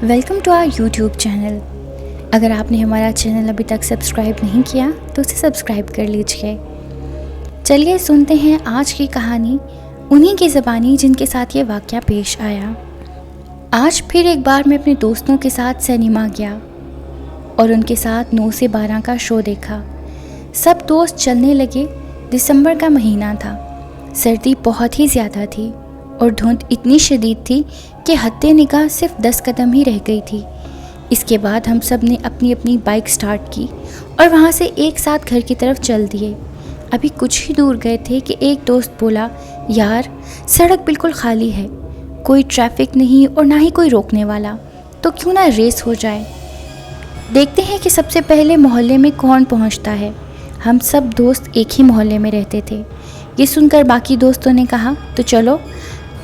Welcome to our YouTube channel. अगर आपने हमारा चैनल अभी तक सब्सक्राइब नहीं किया तो उसे सब्सक्राइब कर लीजिए। चलिए सुनते हैं आज की कहानी उन्हीं की ज़बानी जिनके साथ ये वाक़या पेश आया। आज फिर एक बार मैं अपने दोस्तों के साथ सिनेमा गया और उनके साथ 9 से 12 का शो देखा। सब दोस्त चलने लगे। दिसंबर का महीना था, सर्दी बहुत ही ज़्यादा थी और धुंध इतनी शदीद थी कि हत्ते निगाह सिर्फ 10 कदम ही रह गई थी। इसके बाद हम सब ने अपनी अपनी बाइक स्टार्ट की और वहाँ से एक साथ घर की तरफ चल दिए। अभी कुछ ही दूर गए थे कि एक दोस्त बोला, यार सड़क बिल्कुल खाली है, कोई ट्रैफिक नहीं और ना ही कोई रोकने वाला, तो क्यों ना रेस हो जाए। देखते हैं कि सबसे पहले मोहल्ले में कौन पहुँचता है। हम सब दोस्त एक ही मोहल्ले में रहते थे। ये सुनकर बाकी दोस्तों ने कहा, तो चलो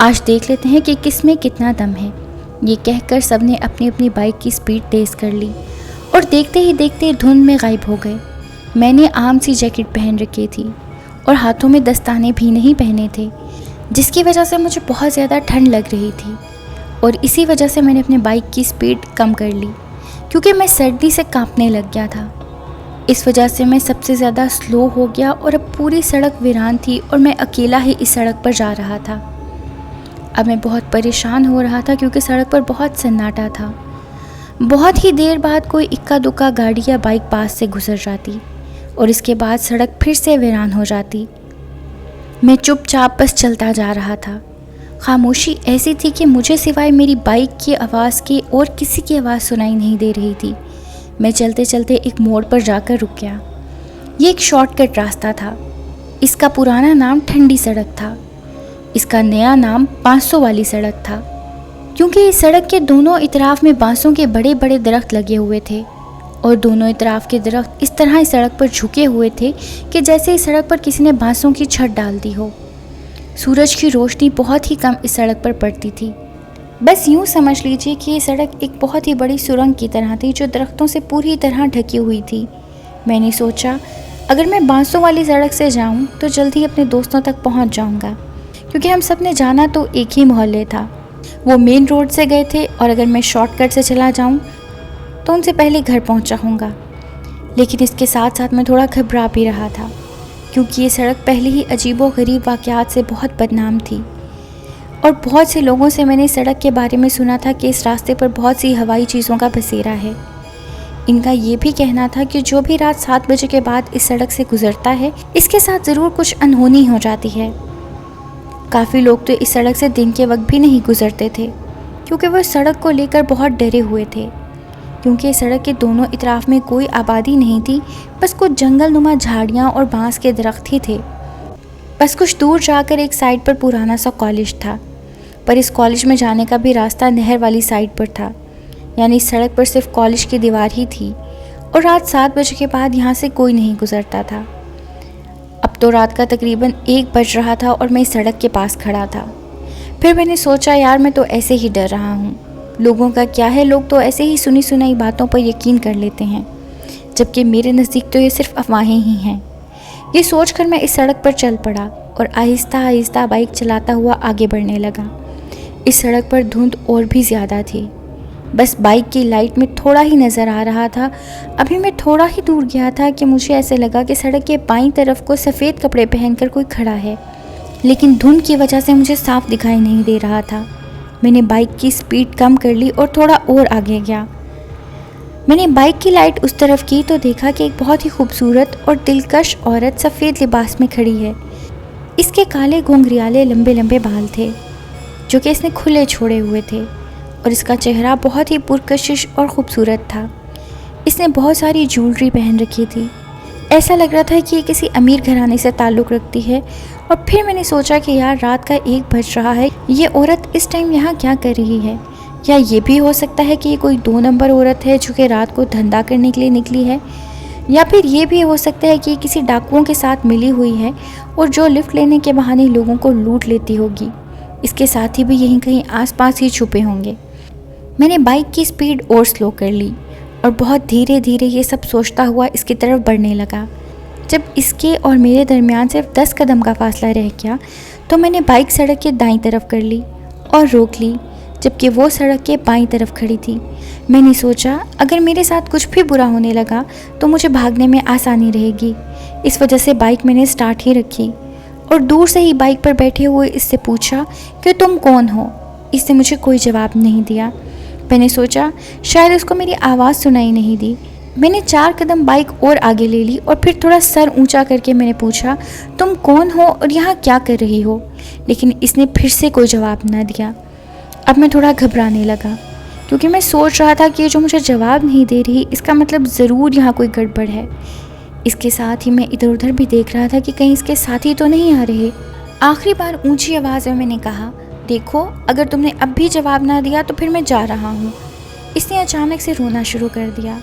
आज देख लेते हैं कि किस में कितना दम है। ये कहकर सब ने अपनी अपनी बाइक की स्पीड तेज़ कर ली और देखते ही देखते धुंध में गायब हो गए। मैंने आम सी जैकेट पहन रखी थी और हाथों में दस्ताने भी नहीं पहने थे, जिसकी वजह से मुझे बहुत ज़्यादा ठंड लग रही थी और इसी वजह से मैंने अपने बाइक की स्पीड कम कर ली क्योंकि मैं सर्दी से कांपने लग गया था। इस वजह से मैं सबसे ज़्यादा स्लो हो गया और अब पूरी सड़क वीरान थी और मैं अकेला ही इस सड़क पर जा रहा था। अब मैं बहुत परेशान हो रहा था क्योंकि सड़क पर बहुत सन्नाटा था। बहुत ही देर बाद कोई इक्का दुक्का गाड़ी या बाइक पास से गुजर जाती और इसके बाद सड़क फिर से वीरान हो जाती। मैं चुपचाप बस चलता जा रहा था। खामोशी ऐसी थी कि मुझे सिवाय मेरी बाइक की आवाज़ के और किसी की आवाज़ सुनाई नहीं दे रही थी। मैं चलते चलते एक मोड़ पर जाकर रुक गया। ये एक शॉर्टकट रास्ता था। इसका पुराना नाम ठंडी सड़क था, इसका नया नाम 500 वाली सड़क था, क्योंकि इस सड़क के दोनों इतराफ में बांसों के बड़े बड़े दरख्त लगे हुए थे और दोनों इतराफ के दरख्त इस तरह इस सड़क पर झुके हुए थे कि जैसे इस सड़क पर किसी ने बांसों की छत डाल दी हो। सूरज की रोशनी बहुत ही कम इस सड़क पर पड़ती थी। बस यूँ समझ लीजिए कि ये सड़क एक बहुत ही बड़ी सुरंग की तरह थी जो दरख्तों से पूरी तरह ढकी हुई थी। मैंने सोचा, अगर मैं बांसों वाली सड़क से जाऊं तो जल्दी अपने दोस्तों तक पहुंच जाऊंगा, क्योंकि हम सब ने जाना तो एक ही मोहल्ले था। वो मेन रोड से गए थे और अगर मैं शॉर्टकट से चला जाऊं तो उनसे पहले घर पहुंच जाऊंगा। लेकिन इसके साथ साथ मैं थोड़ा घबरा भी रहा था क्योंकि ये सड़क पहले ही अजीबोगरीब वाक़यात से बहुत बदनाम थी और बहुत से लोगों से मैंने इस सड़क के बारे में सुना था कि इस रास्ते पर बहुत सी हवाई चीज़ों का बसेरा है। इनका ये भी कहना था कि जो भी रात 7 बजे के बाद इस सड़क से गुजरता है, इसके साथ ज़रूर कुछ अनहोनी हो जाती है। काफ़ी लोग तो इस सड़क से दिन के वक्त भी नहीं गुजरते थे क्योंकि वो इस सड़क को लेकर बहुत डरे हुए थे, क्योंकि इस सड़क के दोनों इतराफ में कोई आबादी नहीं थी, बस कुछ जंगल नुमा झाड़ियाँ और बांस के दरख्त ही थे। बस कुछ दूर जाकर एक साइड पर पुराना सा कॉलेज था, पर इस कॉलेज में जाने का भी रास्ता नहर वाली साइड पर था, यानी इस सड़क पर सिर्फ कॉलेज की दीवार ही थी और रात 7 बजे के बाद यहाँ से कोई नहीं गुजरता था। अब तो रात का तकरीबन 1 बज रहा था और मैं इस सड़क के पास खड़ा था। फिर मैंने सोचा, यार मैं तो ऐसे ही डर रहा हूँ, लोगों का क्या है, लोग तो ऐसे ही सुनी सुनाई बातों पर यकीन कर लेते हैं, जबकि मेरे नज़दीक तो ये सिर्फ अफवाहें ही हैं। ये सोचकर मैं इस सड़क पर चल पड़ा और आहिस्ता आहिस्ता बाइक चलाता हुआ आगे बढ़ने लगा। इस सड़क पर धुंध और भी ज़्यादा थी, बस बाइक की लाइट में थोड़ा ही नज़र आ रहा था। अभी मैं थोड़ा ही दूर गया था कि मुझे ऐसे लगा कि सड़क के बाईं तरफ को सफ़ेद कपड़े पहनकर कोई खड़ा है, लेकिन धुंध की वजह से मुझे साफ दिखाई नहीं दे रहा था। मैंने बाइक की स्पीड कम कर ली और थोड़ा और आगे गया। मैंने बाइक की लाइट उस तरफ की तो देखा कि एक बहुत ही खूबसूरत और दिलकश औरत सफ़ेद लिबास में खड़ी है। इसके काले घुंघरियाले लंबे लंबे बाल थे जो कि इसने खुले छोड़े हुए थे और इसका चेहरा बहुत ही पुरकशिश और ख़ूबसूरत था। इसने बहुत सारी ज्वेलरी पहन रखी थी। ऐसा लग रहा था कि ये किसी अमीर घराने से ताल्लुक़ रखती है। और फिर मैंने सोचा कि यार रात का 1 बज रहा है, ये औरत इस टाइम यहाँ क्या कर रही है? या ये भी हो सकता है कि ये कोई 2 नंबर औरत है जो कि रात को धंधा करने के लिए निकली है, या फिर ये भी हो सकता है कि ये किसी डाकुओं के साथ मिली हुई है और जो लिफ्ट लेने के बहाने लोगों को लूट लेती होगी। इसके साथी भी यहीं कहीं आसपास ही छुपे होंगे। मैंने बाइक की स्पीड और स्लो कर ली और बहुत धीरे धीरे ये सब सोचता हुआ इसकी तरफ बढ़ने लगा। जब इसके और मेरे दरमियान सिर्फ 10 कदम का फासला रह गया तो मैंने बाइक सड़क के दाईं तरफ कर ली और रोक ली जबकि वो सड़क के बाईं तरफ खड़ी थी। मैंने सोचा अगर मेरे साथ कुछ भी बुरा होने लगा तो मुझे भागने में आसानी रहेगी। इस वजह से बाइक मैंने स्टार्ट ही रखी और दूर से ही बाइक पर बैठे हुए इससे पूछा कि तुम कौन हो। इसने मुझे कोई जवाब नहीं दिया। मैंने सोचा शायद उसको मेरी आवाज़ सुनाई नहीं दी। मैंने 4 कदम बाइक और आगे ले ली और फिर थोड़ा सर ऊंचा करके मैंने पूछा तुम कौन हो और यहाँ क्या कर रही हो। लेकिन इसने फिर से कोई जवाब ना दिया। अब मैं थोड़ा घबराने लगा क्योंकि मैं सोच रहा था कि ये जो मुझे जवाब नहीं दे रही इसका मतलब ज़रूर यहाँ कोई गड़बड़ है। इसके साथ ही मैं इधर उधर भी देख रहा था कि कहीं इसके साथी तो नहीं आ रहे। आखिरी बार ऊंची आवाज़ में मैंने कहा देखो अगर तुमने अब भी जवाब ना दिया तो फिर मैं जा रहा हूँ। इसने अचानक से रोना शुरू कर दिया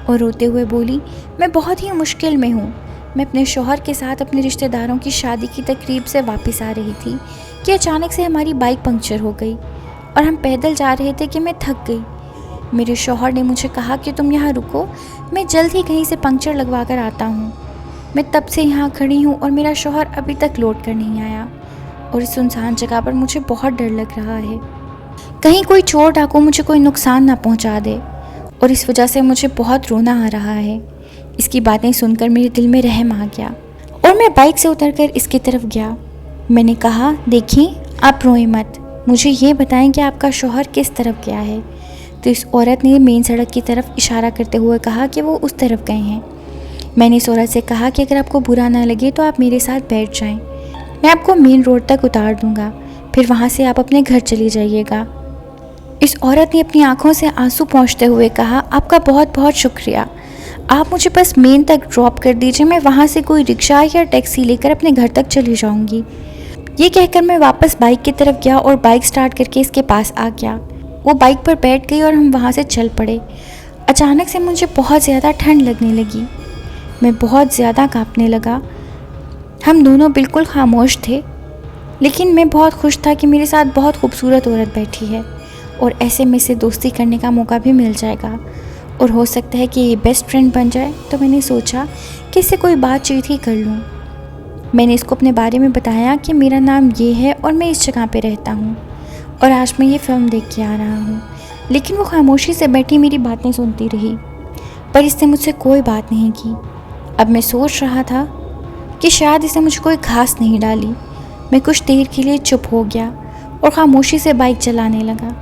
और रोते हुए बोली मैं बहुत ही मुश्किल में हूँ। मैं अपने शौहर के साथ अपने रिश्तेदारों की शादी की तकरीब से वापस आ रही थी कि अचानक से हमारी बाइक पंक्चर हो गई और हम पैदल जा रहे थे कि मैं थक गई। मेरे शौहर ने मुझे कहा कि तुम यहाँ रुको, मैं जल्द ही कहीं से पंक्चर लगवा कर आता हूँ। मैं तब से यहाँ खड़ी हूँ और मेरा शौहर अभी तक लौट कर नहीं आया और इस सुनसान जगह पर मुझे बहुत डर लग रहा है। कहीं कोई चोर डाकू मुझे कोई नुकसान ना पहुँचा दे और इस वजह से मुझे बहुत रोना आ रहा है। इसकी बातें सुनकर मेरे दिल में रहम आ गया और मैं बाइक से उतरकर इसकी तरफ गया। मैंने कहा देखिए आप रोएं मत, मुझे ये बताएं कि आपका शौहर किस तरफ गया है। तो इस औरत ने मेन सड़क की तरफ इशारा करते हुए कहा कि वो उस तरफ गए हैं। मैंने इस औरत से कहा कि अगर आपको बुरा ना लगे तो आप मेरे साथ बैठ जाएं, मैं आपको मेन रोड तक उतार दूंगा, फिर वहाँ से आप अपने घर चली जाइएगा। इस औरत ने अपनी आंखों से आंसू पोंछते हुए कहा आपका बहुत बहुत शुक्रिया, आप मुझे बस मेन तक ड्रॉप कर दीजिए, मैं वहाँ से कोई रिक्शा या टैक्सी लेकर अपने घर तक चली जाऊँगी। ये कहकर मैं वापस बाइक की तरफ गया और बाइक स्टार्ट करके इसके पास आ गया। वो बाइक पर बैठ गई और हम वहाँ से चल पड़े। अचानक से मुझे बहुत ज़्यादा ठंड लगने लगी, मैं बहुत ज़्यादा काँपने लगा। हम दोनों बिल्कुल खामोश थे, लेकिन मैं बहुत खुश था कि मेरे साथ बहुत खूबसूरत औरत बैठी है और ऐसे में से दोस्ती करने का मौका भी मिल जाएगा और हो सकता है कि ये बेस्ट फ्रेंड बन जाए। तो मैंने सोचा कि इससे कोई बातचीत ही कर लूँ। मैंने इसको अपने बारे में बताया कि मेरा नाम ये है और मैं इस जगह पे रहता हूँ और आज मैं ये फ़िल्म देख के आ रहा हूँ। लेकिन वो खामोशी से बैठी मेरी बातें सुनती रही, पर इसने मुझसे कोई बात नहीं की। अब मैं सोच रहा था कि शायद इसने मुझे कोई घास नहीं डाली। मैं कुछ देर के लिए चुप हो गया और खामोशी से बाइक चलाने लगा।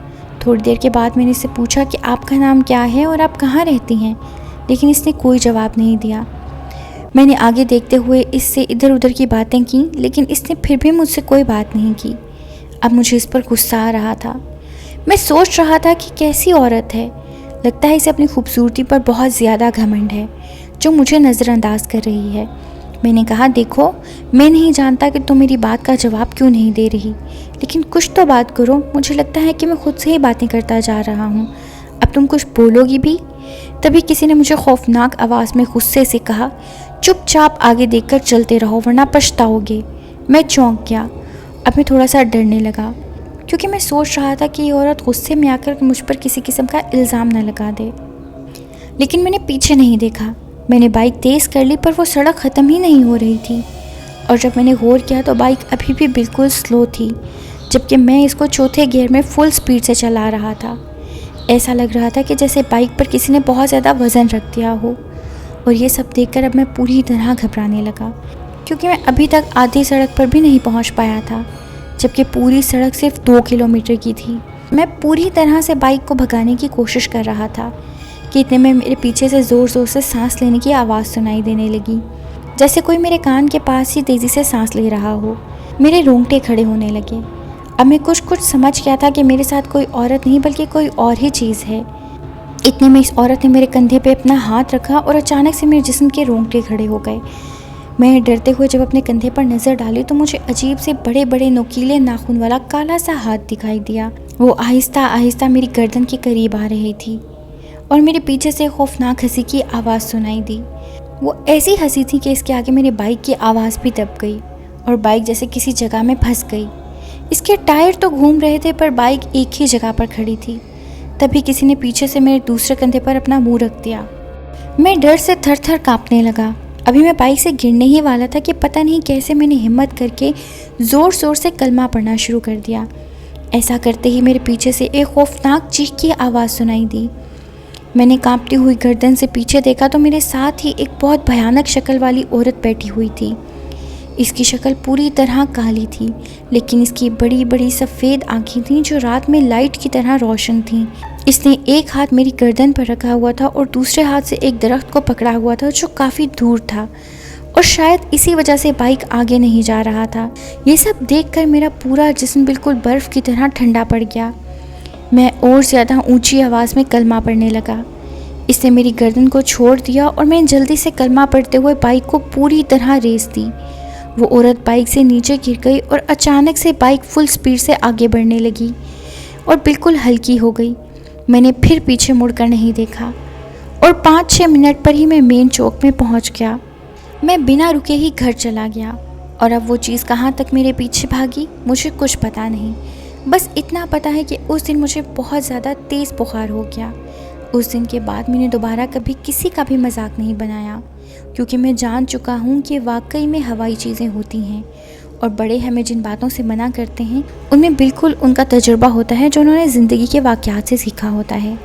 थोड़ी देर के बाद मैंने इससे पूछा कि आपका नाम क्या है और आप कहाँ रहती हैं, लेकिन इसने कोई जवाब नहीं दिया। मैंने आगे देखते हुए इससे इधर उधर की बातें की, लेकिन इसने फिर भी मुझसे कोई बात नहीं की। अब मुझे इस पर गुस्सा आ रहा था। मैं सोच रहा था कि कैसी औरत है, लगता है इसे अपनी खूबसूरती पर बहुत ज़्यादा घमंड है जो मुझे नज़रअंदाज कर रही है। मैंने कहा देखो मैं नहीं जानता कि तुम मेरी बात का जवाब क्यों नहीं दे रही, लेकिन कुछ तो बात करो। मुझे लगता है कि मैं खुद से ही बातें करता जा रहा हूँ, अब तुम कुछ बोलोगी भी। तभी किसी ने मुझे खौफनाक आवाज़ में गुस्से से कहा चुपचाप आगे देखकर चलते रहो वरना पछताओगे। मैं चौंक गया। अब मैं थोड़ा सा डरने लगा क्योंकि मैं सोच रहा था कि ये औरत गुस्से में आकर मुझ पर किसी किस्म का इल्ज़ाम न लगा दे। लेकिन मैंने पीछे नहीं देखा। मैंने बाइक तेज़ कर ली पर वो सड़क ख़त्म ही नहीं हो रही थी और जब मैंने गौर किया तो बाइक अभी भी बिल्कुल स्लो थी, जबकि मैं इसको चौथे गियर में फुल स्पीड से चला रहा था। ऐसा लग रहा था कि जैसे बाइक पर किसी ने बहुत ज़्यादा वज़न रख दिया हो। और ये सब देखकर अब मैं पूरी तरह घबराने लगा क्योंकि मैं अभी तक आधी सड़क पर भी नहीं पहुंच पाया था, जबकि पूरी सड़क सिर्फ 2 किलोमीटर की थी। मैं पूरी तरह से बाइक को भगाने की कोशिश कर रहा था कि इतने में मेरे पीछे से ज़ोर ज़ोर से सांस लेने की आवाज़ सुनाई देने लगी, जैसे कोई मेरे कान के पास ही तेज़ी से सांस ले रहा हो। मेरे रोंगटे खड़े होने लगे। अब मैं कुछ समझ गया था कि मेरे साथ कोई औरत नहीं बल्कि कोई और ही चीज़ है। इतने में इस औरत ने मेरे कंधे पे अपना हाथ रखा और अचानक से मेरे जिस्म के रोंगटे खड़े हो गए। मैं डरते हुए जब अपने कंधे पर नज़र डाली तो मुझे अजीब से बड़े बड़े नुकीले नाखून वाला काला सा हाथ दिखाई दिया। वो आहिस्ता आहिस्ता मेरी गर्दन के करीब आ रही थी और मेरे पीछे से खौफनाक हंसी की आवाज़ सुनाई दी। वो ऐसी हंसी थी कि इसके आगे मेरी बाइक की आवाज़ भी दब गई और बाइक जैसे किसी जगह में फंस गई। इसके टायर तो घूम रहे थे पर बाइक एक ही जगह पर खड़ी थी। तभी किसी ने पीछे से मेरे दूसरे कंधे पर अपना मुंह रख दिया। मैं डर से थर थर काँपने लगा। अभी मैं बाइक से गिरने ही वाला था कि पता नहीं कैसे मैंने हिम्मत करके ज़ोर ज़ोर से कलमा पढ़ना शुरू कर दिया। ऐसा करते ही मेरे पीछे से एक खौफनाक चीख की आवाज़ सुनाई दी। मैंने कांपती हुई गर्दन से पीछे देखा तो मेरे साथ ही एक बहुत भयानक शक्ल वाली औरत बैठी हुई थी। इसकी शक्ल पूरी तरह काली थी, लेकिन इसकी बड़ी बड़ी सफ़ेद आँखें थीं जो रात में लाइट की तरह रोशन थीं। इसने एक हाथ मेरी गर्दन पर रखा हुआ था और दूसरे हाथ से एक दरख्त को पकड़ा हुआ था जो काफ़ी दूर था, और शायद इसी वजह से बाइक आगे नहीं जा रहा था। ये सब देखकर मेरा पूरा जिस्म बिल्कुल बर्फ़ की तरह ठंडा पड़ गया। मैं और ज़्यादा ऊंची आवाज़ में कलमा पढ़ने लगा। इसने मेरी गर्दन को छोड़ दिया और मैं जल्दी से कलमा पढ़ते हुए बाइक को पूरी तरह रेस दी। वो औरत बाइक से नीचे गिर गई और अचानक से बाइक फुल स्पीड से आगे बढ़ने लगी और बिल्कुल हल्की हो गई। मैंने फिर पीछे मुड़कर नहीं देखा और 5-6 मिनट पर ही मैं मेन चौक में पहुंच गया। मैं बिना रुके ही घर चला गया और अब वो चीज़ कहाँ तक मेरे पीछे भागी मुझे कुछ पता नहीं। बस इतना पता है कि उस दिन मुझे बहुत ज़्यादा तेज़ बुखार हो गया। उस दिन के बाद मैंने दोबारा कभी किसी का भी मजाक नहीं बनाया, क्योंकि मैं जान चुका हूँ कि वाकई में हवाई चीज़ें होती हैं और बड़े हमें जिन बातों से मना करते हैं उनमें बिल्कुल उनका तजुर्बा होता है जो उन्होंने ज़िंदगी के वाक़यात से सीखा होता है।